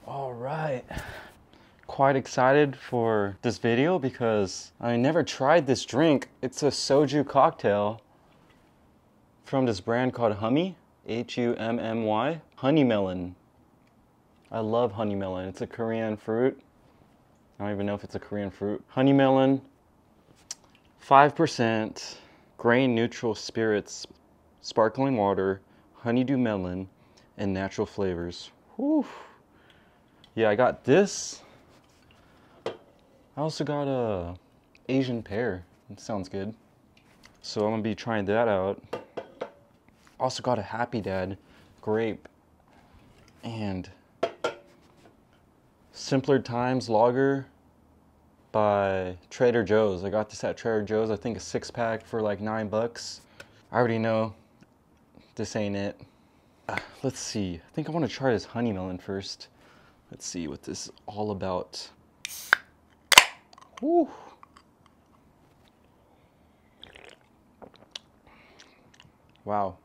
All right. Quite excited for this video because I never tried this drink. It's a soju cocktail from this brand called Hummy, H-U-M-M-Y. Honey melon. I love honey melon. It's a Korean fruit. I don't even know if it's a Korean fruit. Honey melon, 5%, grain neutral spirits, sparkling water, honeydew melon, and natural flavors. Whew. Yeah, I got this. I also got a Asian pear. It sounds good. So I'm gonna be trying that out. Also got a Happy Dad grape and Simpler Times Lager by Trader Joe's. I got this at Trader Joe's. I think a 6-pack for like $9. I already know this ain't it. Let's see. I think I want to try this honey melon first. Let's see what this is all about. Woo. Wow.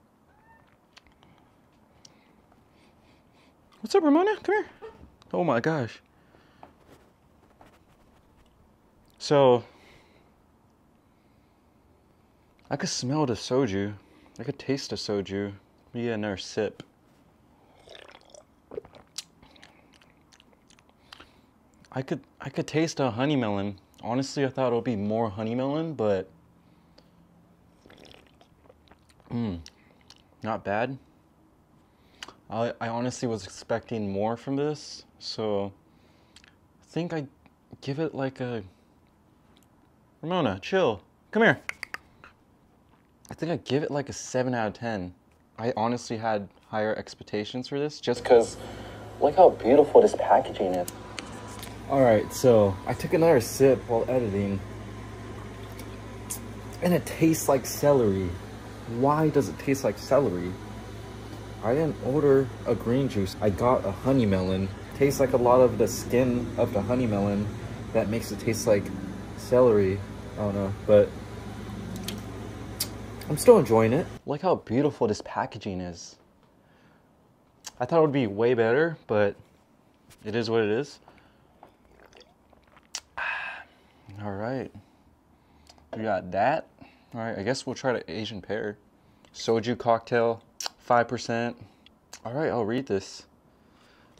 What's up, Ramona? Come here. Oh my gosh. So, I could smell the soju. I could taste the soju. Yeah, another sip. I could taste a honey melon. Honestly, I thought it would be more honey melon, but not bad. I honestly was expecting more from this, so I think I give it like a... Ramona, chill. Come here. I think I give it like a 7 out of 10. I honestly had higher expectations for this just because look how beautiful this packaging is. Alright, so I took another sip while editing and it tastes like celery. Why does it taste like celery? I didn't order a green juice. I got a honey melon. Tastes like a lot of the skin of the honey melon that makes it taste like celery. I don't know, but I'm still enjoying it. Look how beautiful this packaging is. I thought it would be way better, but it is what it is. All right, we got that. All right, I guess we'll try the Asian pear. Soju cocktail, 5%. All right, I'll read this.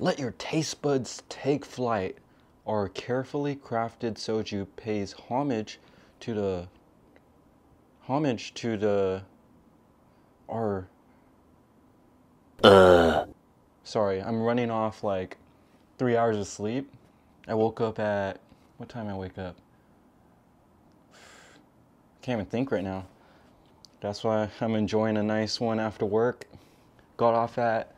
Let your taste buds take flight. Our carefully crafted soju pays homage to the Sorry, I'm running off like 3 hours of sleep. I woke up at, what time I wake up? Can't even think right now. That's why I'm enjoying a nice one after work. Got off at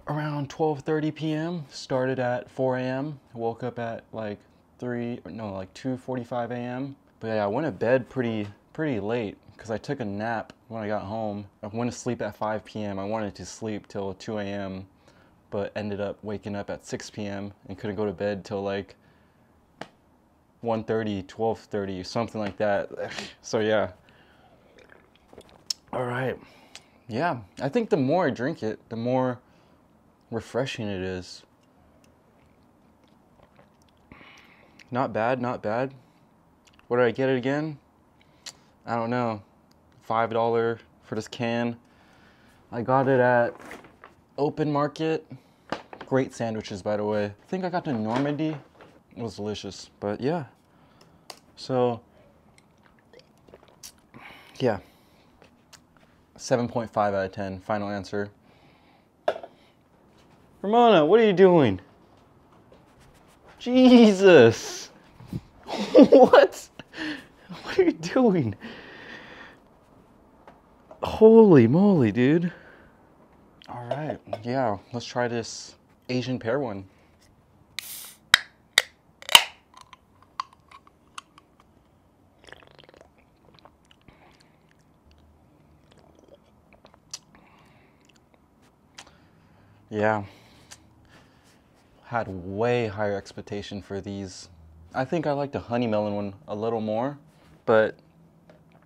around 12:30 p.m. Started at 4 a.m. Woke up at like 2:45 a.m. But yeah, I went to bed pretty late because I took a nap when I got home. I went to sleep at 5 p.m. I wanted to sleep till 2 a.m. but ended up waking up at 6 p.m. and couldn't go to bed till like 1:30, 12:30, something like that. So yeah. All right. Yeah, I think the more I drink it, the more refreshing it is. Not bad, not bad. What did I get it again? I don't know. $5 for this can. I got it at Open Market. Great sandwiches, by the way. I think I got the Normandy. It was delicious, but yeah. So, yeah. 7.5 out of 10, final answer. Ramona, what are you doing? Jesus! What? What are you doing? Holy moly, dude. All right, yeah, let's try this Asian pear one. Yeah, had way higher expectation for these. I think I like the honey melon one a little more, but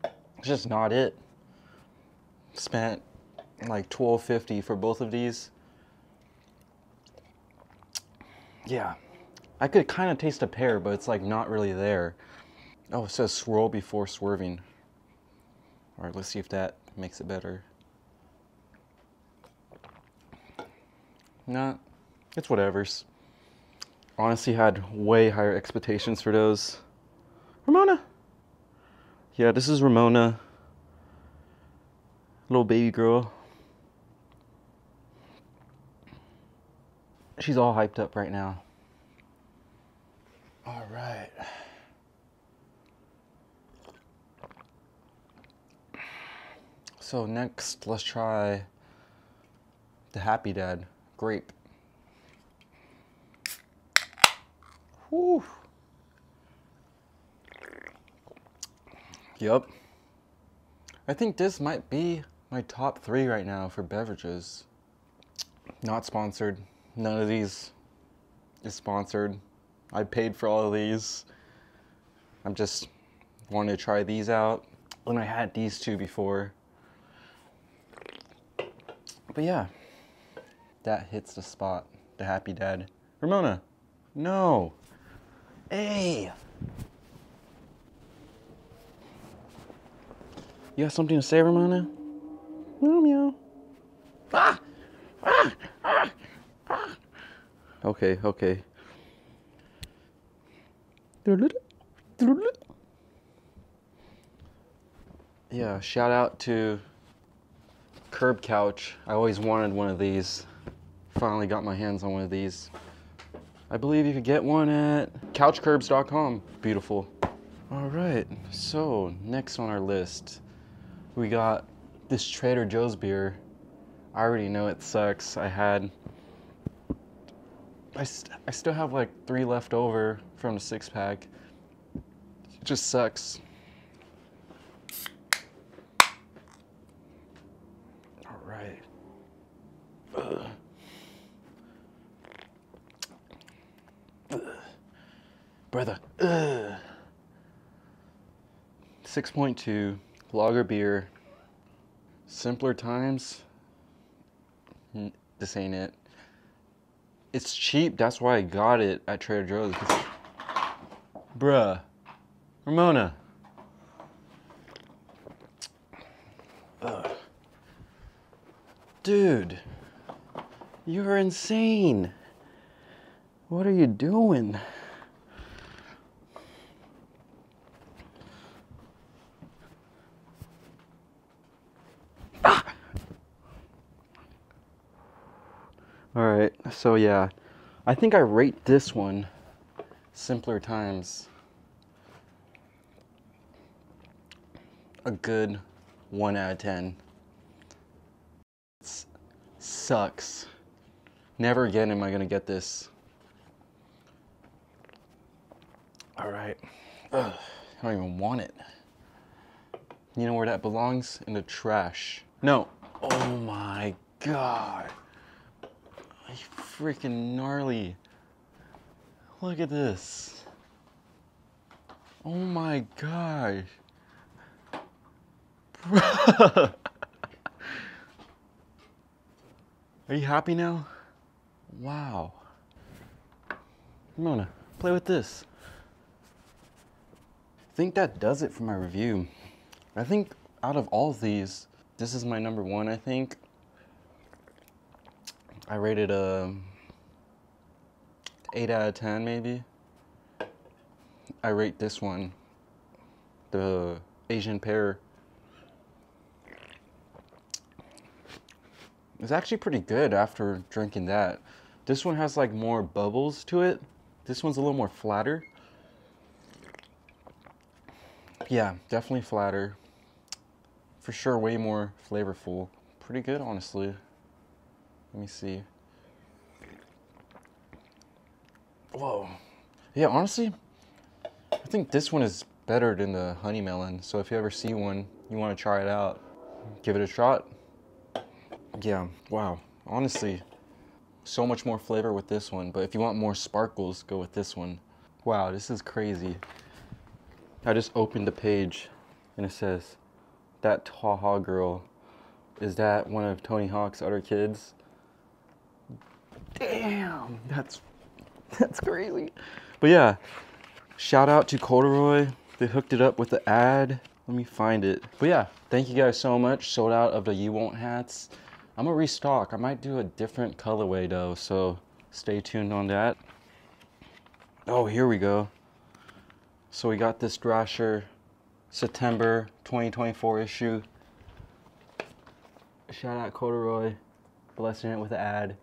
it's just not it. Spent like $12.50 for both of these. Yeah, I could kind of taste a pear, but it's like not really there. Oh, it says swirl before swerving. All right, let's see if that makes it better. Nah, it's whatevers. Honestly, had way higher expectations for those. Ramona. Yeah, this is Ramona. Little baby girl. She's all hyped up right now. All right. So next, let's try the Happy Dad grape. Whew. Yup. I think this might be my top 3 right now for beverages. Not sponsored. None of these is sponsored. I paid for all of these. I'm just wanting to try these out. And I had these 2 before. But yeah, that hits the spot. The Happy Dad. Ramona, no. Hey. You got something to say, Ramona? Meow meow. Ah! Ah! Ah! Ah! Okay, okay. Yeah, shout out to Curb Couch. I always wanted one of these. Finally got my hands on one of these. I believe you could get one at couchcurbs.com. Beautiful. All right, so next on our list, we got this Trader Joe's beer. I already know it sucks. I still have like 3 left over from the 6-pack. It just sucks. All right. Ugh. Ugh. Brother. Ugh. 6.2 lager beer. Simpler times. This ain't it. It's cheap, that's why I got it at Trader Joe's. Bruh. Ramona. Ugh. Dude. You're insane. What are you doing? Alright, so yeah, I think I rate this one, Simpler Times, a good 1 out of 10. It sucks. Never again am I gonna get this. Alright, I don't even want it. You know where that belongs? In the trash. No. Oh my god. Freaking gnarly. Look at this. Oh my gosh. Bruh. Are you happy now? Wow. Ramona, play with this. I think that does it for my review. I think out of all of these, this is my number 1, I think. I rated a 8 out of 10 maybe. I rate this one, the Asian pear. It's actually pretty good after drinking that. This one has like more bubbles to it. This one's a little more flatter. Yeah, definitely flatter. For sure, way more flavorful. Pretty good, honestly. Let me see. Whoa. Yeah, honestly, I think this one is better than the honey melon. So if you ever see one, you want to try it out, give it a shot. Yeah, wow. Honestly, so much more flavor with this one. But if you want more sparkles, go with this one. Wow, this is crazy. I just opened the page and it says, that Taha girl, is that one of Tony Hawk's other kids? Damn, that's That's crazy. But yeah, shout out to Corduroy. They hooked it up with the ad. Let me find it. But yeah, thank you guys so much. Sold out of the You Won't hats. I'm gonna restock. I might do a different colorway though, so stay tuned on that. Oh, here we go. So we got this Thrasher September 2024 issue. Shout out Corduroy, blessing it with the ad.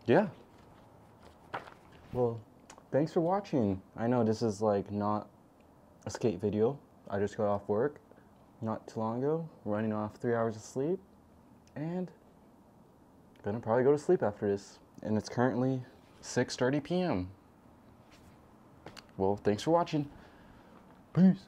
Yeah. Well, thanks for watching. I know this is like not a skate video. I just got off work not too long ago, running off 3 hours of sleep, and gonna probably go to sleep after this. And it's currently 6:30 p.m. Well, thanks for watching. Peace.